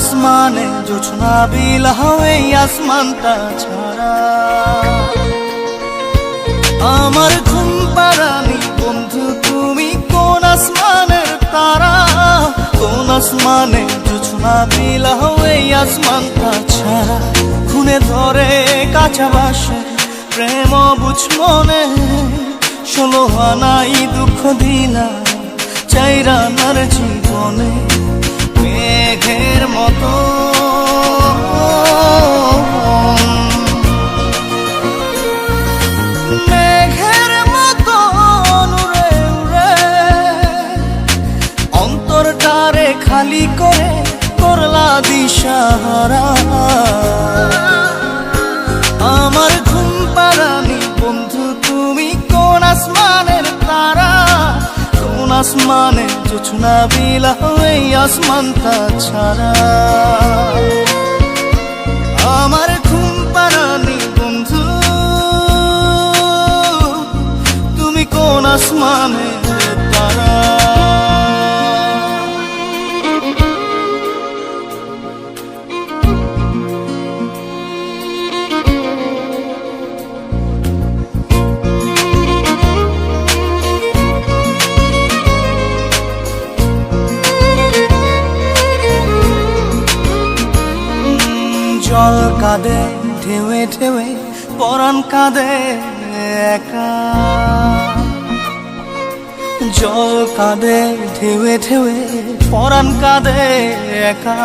আসমানে জোছনা বিলাহ এই আসমানটা ছাড়া আমার ঘুম পাড়ানি বন্ধু তুমি কোন আসমানের তারা কোন আসমানে জোছনা বিলাহ এই আসমানটা ছাড়া খুনে ধরে কাঁচা বাসে প্রেম বুঝ মনে 16 আনাই দুঃখ দিলা চাইরা নার জীবনে মেঘের মতো মেঘের মতো উড়ে উড়ে অন্তরটারে খালি করে করলা দিশাহারা আমার ঘুম পাড়ানি বন্ধু তুমি কোন আসমানের তারা কোন আসমানে জোছনা বিলাহ এই আসমানটা ছাড়া আমার ঘুম পাড়ানি বন্ধু তুমি কোন আসমানের তারা জল কাঁদে ঢেউে ঢেউে পরাণ কাঁদে একা জল কাঁদে ঢেউে ঢেউে পরাণ কাঁদে একা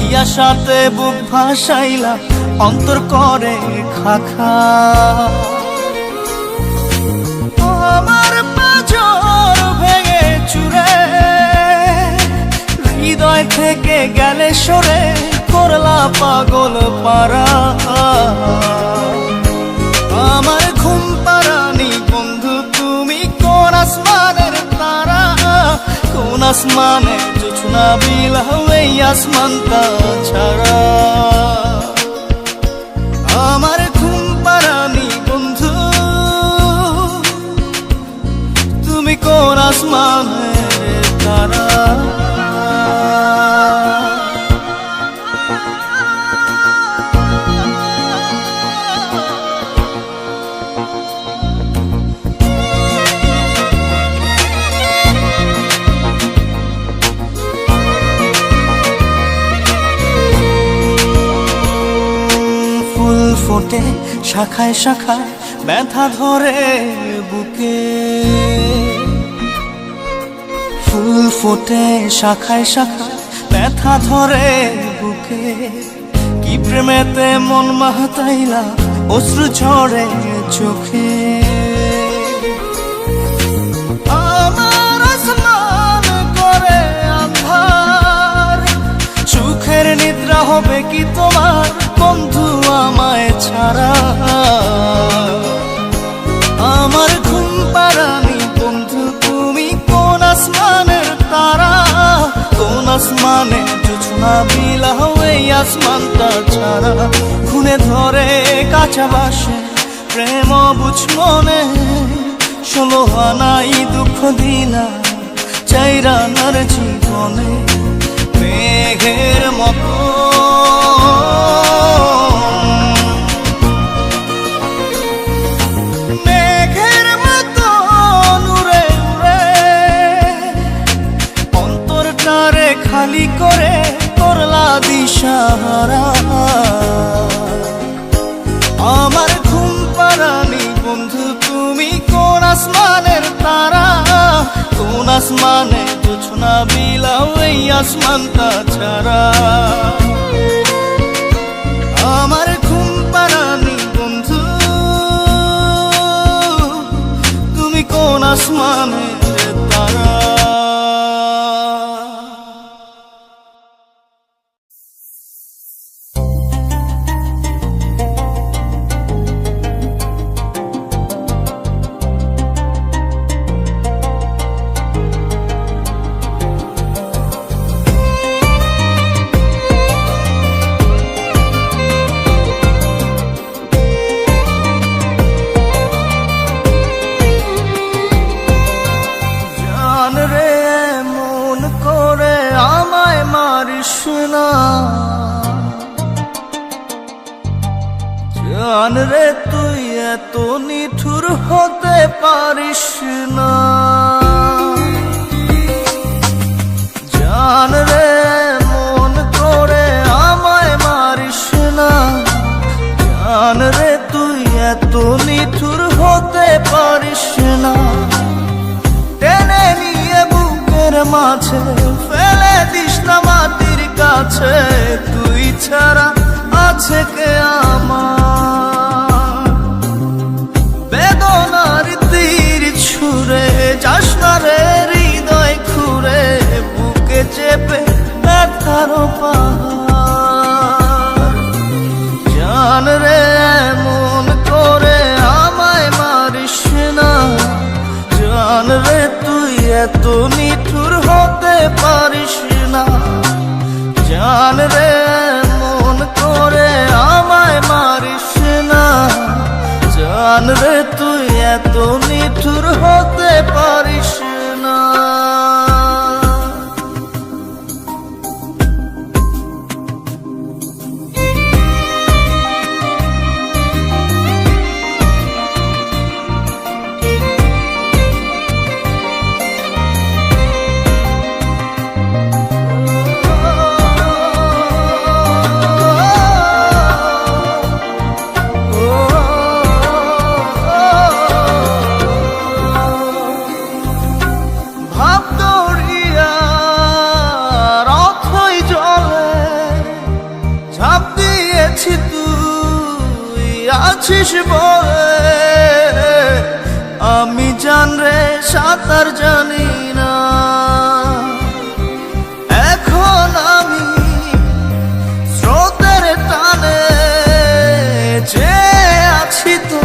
ইয়া সাথে বুক ভাসাইলা অন্তর করে খাখা আমার পাঁজর ভেঙে চুরে হৃদয় থেকে গেলে সরে করলা পাগল পারা আমার ঘুম পাড়ানি বন্ধু তুমি কোন আসমানের তারা কোন আসমানে জোছনা বিলাহ এই আসমানটা ছাড়া আমার ঘুম পাড়ানি বন্ধু তুমি কোন আসমানের তারা ফোটে শাখায় শাখায় ব্যথা ধরে বুকে ফুল ফোটে শাখায় শাখায় ব্যথা ধরে বুকে কি প্রেমেতে মন মাতাইলা অশ্রু ঝরে চোখে আমার আসমান করে আন্ধার সুখের নিদ্রা হবে কি তোমার বন্ধু আমায় ছাড়া আমার ঘুম পাড়ানি বন্ধু তুমি কোন আসমানের তারা কোন আসমানে জোছনা বিলাহ এই আসমানটা ছাড়া খুনে ধরে কাঁচা বাসে প্রেম বুঝ মনে 16 আনাই দুঃখ দিলা চাইরা নার জীবনে মেঘের মতো মেঘের মতো উড়ে উড়ে অন্তরটারে খালি করে করলা দিশাহারা আমার ঘুম পাড়ানি বন্ধু তুমি কোন আসমানের তারা কোন আসমানে জোছনা বিলাহ এই আসমানটা ছাড়া আমার ঘুম পাড়ানি বন্ধু তুমি কোন আসমানের তারা না। জান রে তুই এত নিঠুর হতে পারিস না। জান রে মন করে আমায় মারিস না। জান রে তুই এত নিঠুর হতে পারিস না। টেনে নিয়ে বুকের মাঝে ফেলে দিস না মাটির কাছে। তুই ছাড়া আছে কে আমার? বেদনার তীর ছুঁড়ে যাস না রে হৃদয় খুঁড়ে। বুকে চেপে ব্যথার পাহাড়। জান রে এমন করে আমায় মারিস না। জান রে তুই এত নিঠুর হতে পারিস না। জান রে এমন করে আমায় মারিস না। জান রে তুই এত নিঠুর হতে পারিস না। আছিস বলে আমি জান রে সাঁতার জানি না। এখন আমি স্রোতের টানে যে আছি তো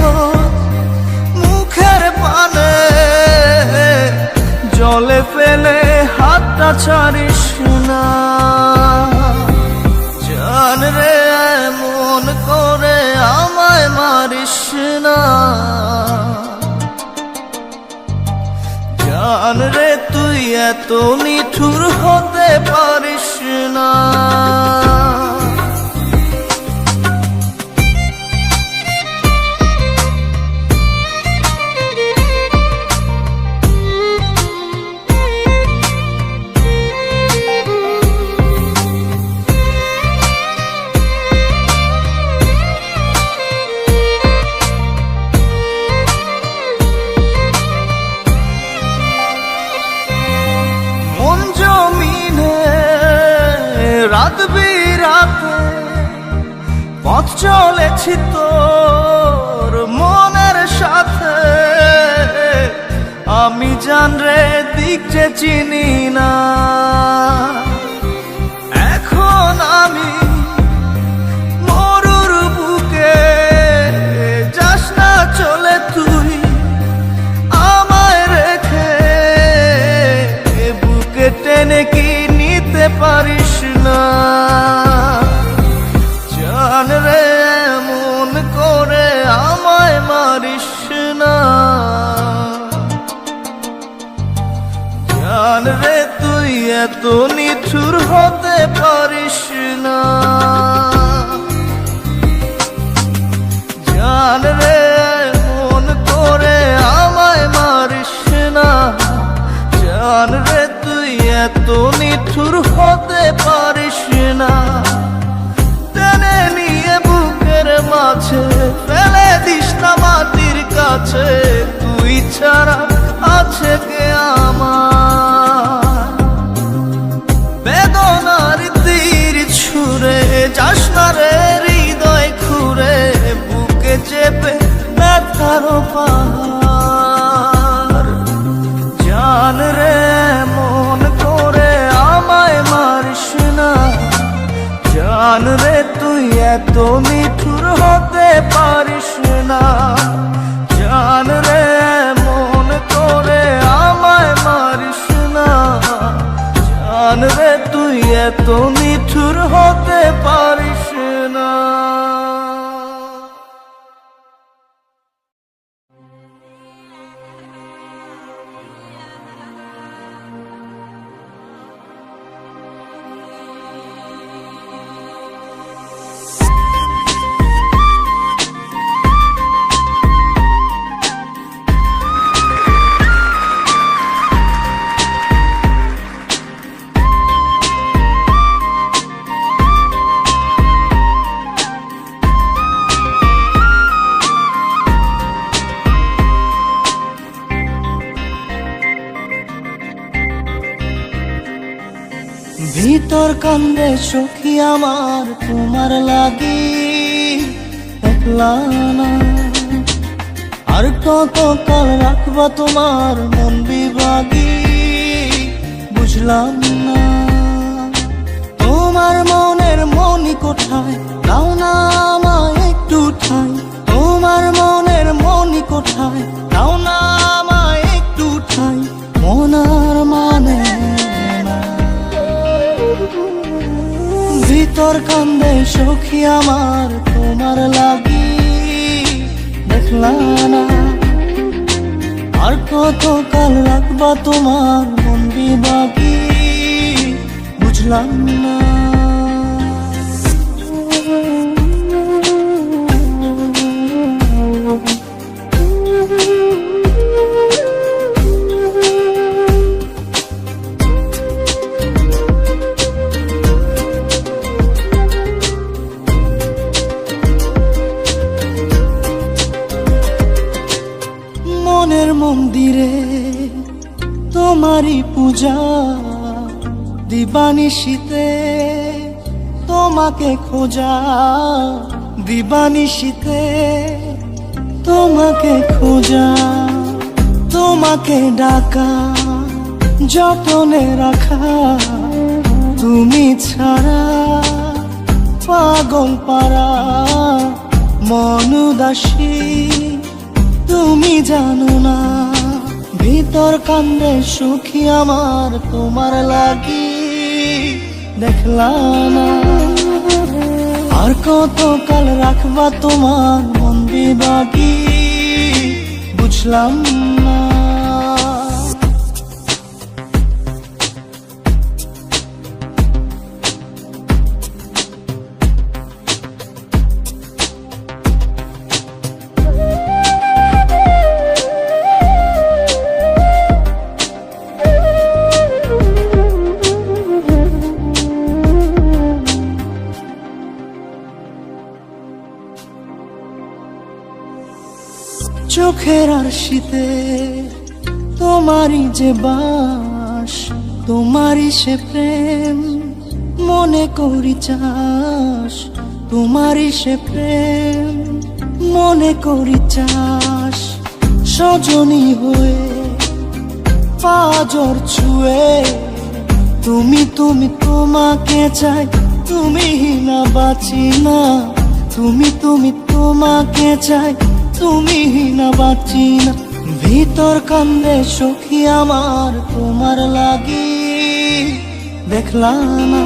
মুখের পানে। জলে ফেলে হাতটা ছাড়িস না। জান রে এমন করে আমায় মারিস না। জান রে তুই এত নিঠুর হতে পারিস না। রাত বিরাতে পথ চলেছি তোর মনের সাথে। আমি জান রে দিক যে চিনি না। এখন আমি মরুর বুকে যাস না চলে তুই আমায় রেখে। বুকে টেনে কি নিতে পারিস না। জান রে এমন করে আমায় মারিস না। জান রে তুই এত নিঠুর হতে পারিস না। জান রে এমন করে আমায় মারিস না। জান রে তুই এত নিঠুর হতে পারিস না। টেনে নিয়ে বুকের মাঝে ফেলে দিস না মাটির কাছে। তুই ছাড়া আছে কে আমার? বেদনার তীর ছুঁড়ে যাস না রে হৃদয় খুঁড়ে। বুকে চেপে ব্যথার পাহাড়। জান রে মন করে আমায় মারিস না। জান রে তুই এত নিঠুর হতে পারিস না। জান রে মন করে আমায় মারিস না। জান রে তুই এত নিঠুর হতে পারিস না। কান্দে সখী আমার তোমার লাগি একলা না। আর কত কাল রাখবা তোমার মন বিভাগী বুঝলাম না। তোমার মনের মনি কোঠায় দাও না আমায় একটু ঠাই। তোমার মনের মনি কোঠায় দাও না আমায় একটু ঠাই। মনার মানে না। ভিতর কান্দে সখী আমার তোমার লাগি দেখলা না। আর কত কাল রাখবা তোমার মন বিভাগী বুঝলাম না। মনের মন্দিরে তোমারই পূজা দিবানিশীতে তোমাকে খোঁজা। দিবানিশীতে তোমাকে খোঁজা। তোমাকে ডাকা যতনে রাখা। তুমি ছাড়া পাগল পারা মন উদাসী তুমি জানো না। ভিতর কান্দে সুখী আমার তোমার লাগি দেখলা না। আর কত কাল রাখবা তোমার মন বিভাগী বুঝলাম না। চোখের আরশিতে তোমারই যে বাস। তোমারই সে প্রেম মনে করি চাস। তোমারই সে প্রেম মনে করি চাস। সজনী হয়ে পাজর ছুঁয়ে তুমি তুমি তোমাকে চাই। তুমি না বাঁচি না। তুমি তুমি তোমাকে চাই। তুমি না বাঁচি না। ভিতর কান্দে সখী আমার তোমার লাগি দেখলা না।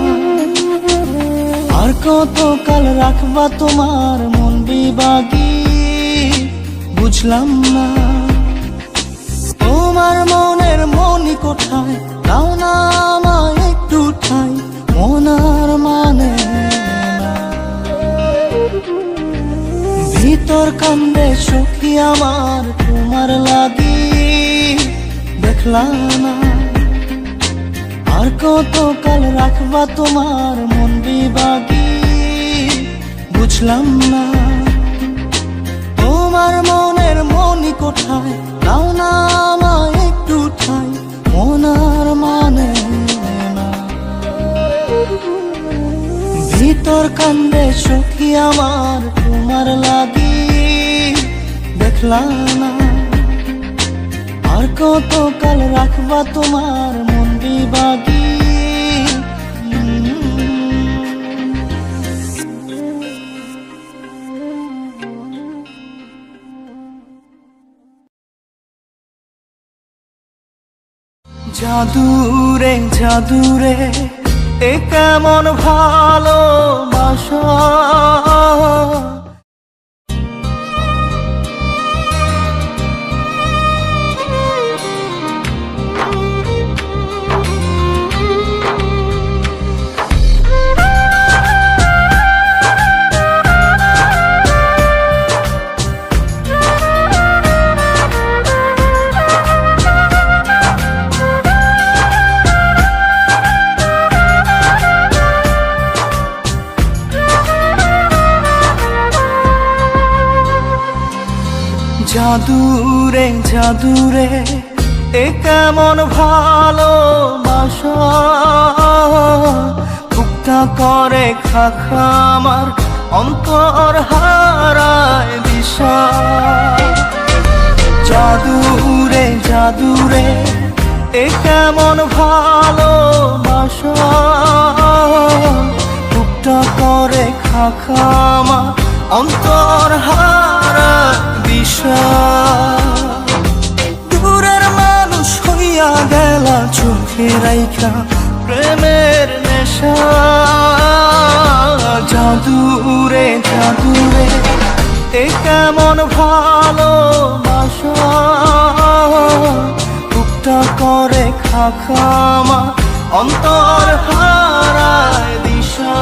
আর কত কাল রাখবা তোমার মন বিভাগী বুঝলাম না। তোমার মনের মনি কোঠায় দাও না আমায় একটু ঠাই। মনার মানে না। ভিতর কান্দে সখী আমার তোমার লাগি দেখলা না। আর কত কাল রাখবা তোমার মন বিভাগী বুঝলাম না। তোমার মনের মনি কোঠায় দাও না আমায় একটু ঠাই। মনার মানে না। ভিতর কান্দে সখী আমার তোমার লাগি দেখলা না। আর কত কাল রাখবা তোমার মন বিভাগী। জাদুরে জাদুরে এ কেমন ভালোবাসা। জাদুরে জাদুরে এ কেমন ভালোবাসা। বুক বুকটা করে খাখা আমার অন্তর হারায় দিশা। জাদুরে জাদুরে এ কেমন ভালোবাসা, বুকটা করে খাখা আমার অন্তর হারায় দিশা। দূরের মানুষ হইয়া গেলা চোখে রাইখা প্রেমের নেশা। জাদুরে জাদুরে এ কেমন ভালোবাসা, বুকটা করে খাখা আমার অন্তর হারায় দিশা।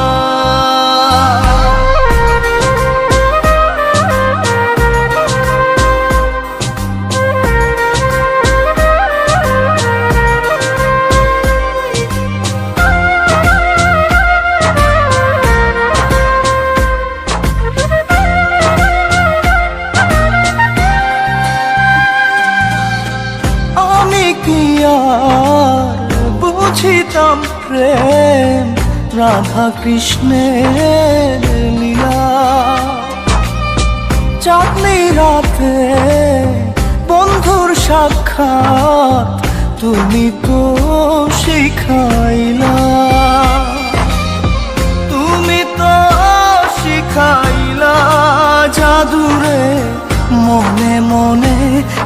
বুঝিতাম প্রেম রাধা কৃষ্ণের লীলা, চাঁদনি রাতে বন্ধুর সাক্ষাৎ তুমি তো শিখাইলা। তুমি তো শিখাইলা জাদুরে মনে মনে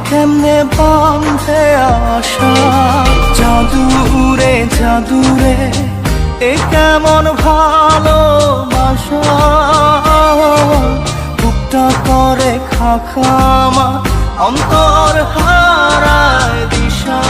কেমনে বাঁধে আশা। জাদুরে জাদুরে এ কেমন ভালোবাসা, বুকটা করে খাখা আমার অন্তর হারায় দিশা।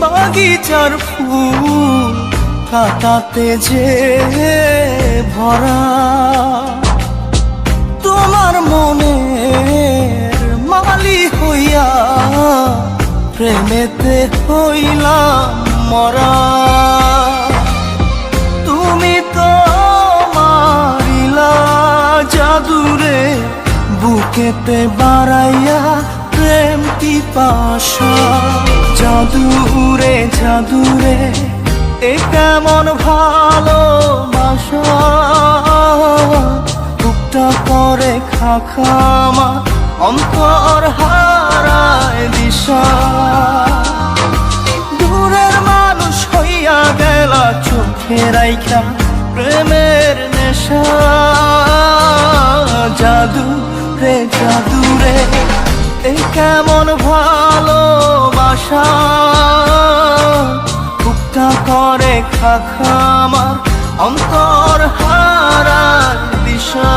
বাগিচার ফুল কাটাতে যে ভরা, তোমার মনের মালি হইয়া প্রেমেতে হইলাম মরা। তুমি তো মারিলা জাদুরে বুকেতে বাড়াইয়া প্রেম পিপাসা। জাদুরে জাদুরে এ কেমন ভালোবাসা, বুকটা করে খাখা আমার অন্তর হারায় দিশা। দূরের মানুষ হইয়া গেলা চোখে রাইখা প্রেমের নেশা। জাদুরে জাদুরে এ কেমন ভালোবাসা, বুকটা করে খাখা আমার অন্তর হারায় দিশা।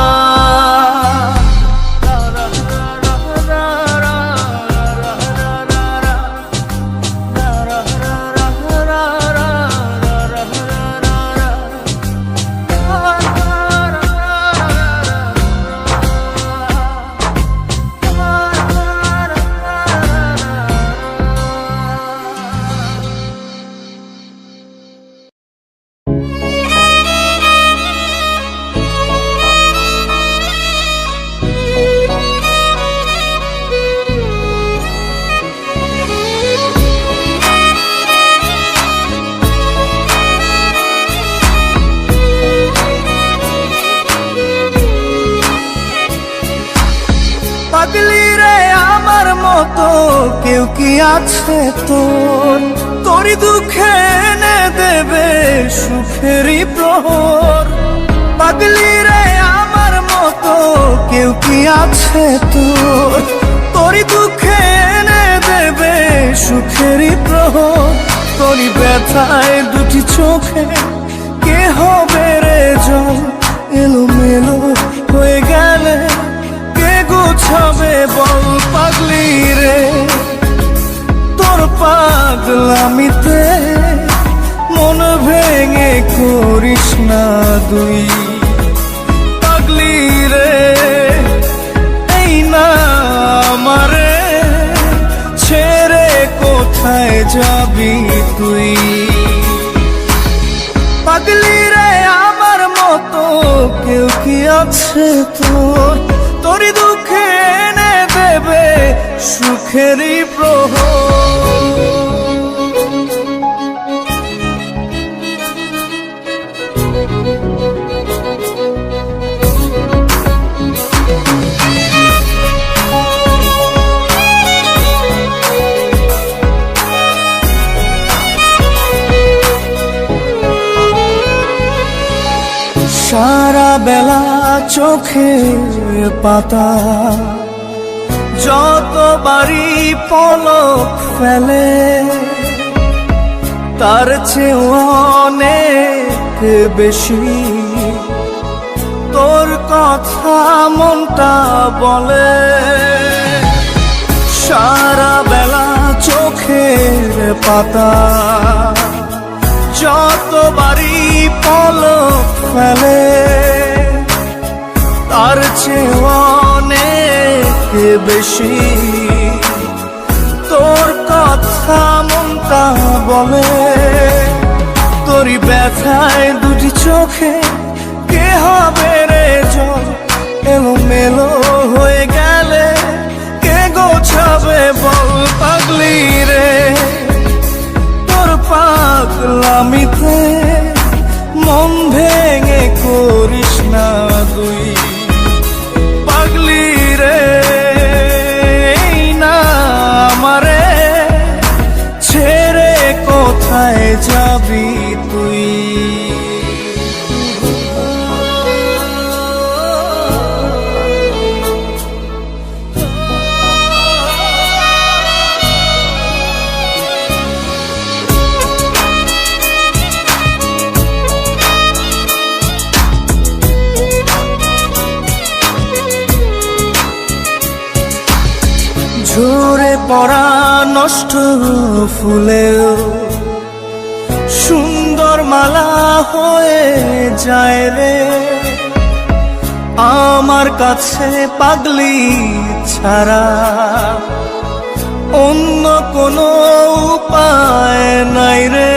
পাগলি রে আমার মতো কেউ কি আছে তোর, তোরই দুঃখে এনে দেবে সুখেরই প্রহর। পাগলি রে আমার মতো কেউ কি আছে তোর, তোরই দুঃখে এনে দেবে সুখেরই প্রহর। তোরই ব্যথায় দুটি চোখে কে হবে রে জল, এলোমেলো হয়ে গেলে কে গুছাবে বল। পাগলি রে পাগলামিতে মন ভেঙে করিস না দুই। পাগলি রে এই না আমারে ছেড়ে কোথায় যাবি তুই। পাগলি রে আমার মতো কেউ কি আছে তোর, তোরই দুঃখে এনে দেবে সুখেরই প্রহর। সারা বেলা চোখের পাতা যতবারই পলক ফেলে, তার চেয়ে অনেক বেশি তোর কথা মনটা বলে। সারা বেলা চোখের পাতা যতবারই পলক ফেলে, তার চেয়ে অনেক বেশি তোর কথা মনটা বলে। তোরই ব্যথায় দুটি চোখে কে হবে রে জল, এলোমেলো হয়ে গেলে কে গোছাবে বল। পাগলি রে তোর পাগলামিতে মন ভেঙে করিস না দুই। পাগলি রে এই না আমারে ছেড়ে কোথায় যাবি তুই। ঝরে পড়া নষ্ট ফুলেও সুন্দর মালা হয়ে যায় রে আমার কাছে। পাগলি ছাড়া অন্য কোনো উপায় নাই রে।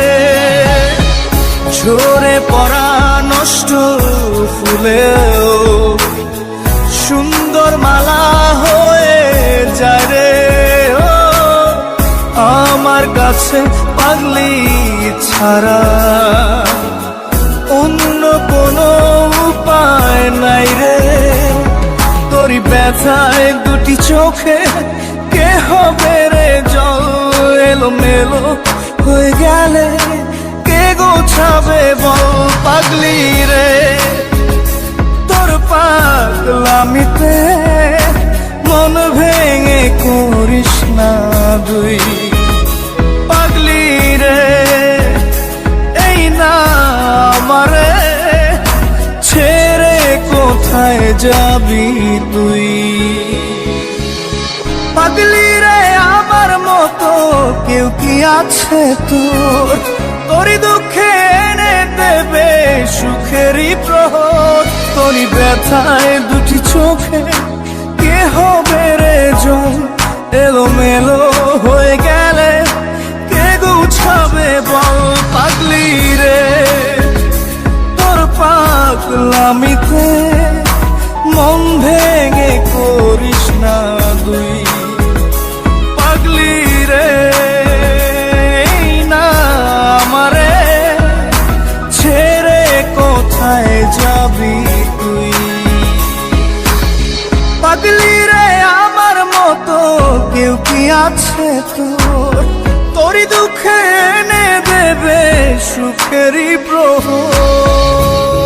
ঝরে পড়া নষ্ট ফুলেও সুন্দর মালা হয়ে যায় রে আমার কাছে। পাগলি ছাড়া অন্য কোনো উপায় নাই রে। তোরই ব্যথায় দুটি চোখে কে হবে রে জল, এলোমেলো হয়ে গেলে কে গোছাবে বল। পাগলি রে তোর পাগলামিতে মন ভেঙে করিস না দুই। পাগলি রে এই না আমারে ছেড়ে কোথায় যাবি তুই। পাগলি রে আমার মতো কেউ কি আছে তোর, তোরই দুঃখে এনে দেবে সুখেরই প্রহর। তোরই ব্যথায় দুটি চোখে কে হবে রে জল, এলোমেলো হয়ে গেলে কে গুছাবে বল। পাগলি রে তোর পাগলামিতে মন ভেঙে করিস না দুই। পাগলি রে এই না আমারে ছেড়ে কোথায় যাবি তুই। পাগলি রে আমার মতো কেউ কি আছে তোর, তোরই দুঃখে এনে দেবে সুখেরই প্রহর।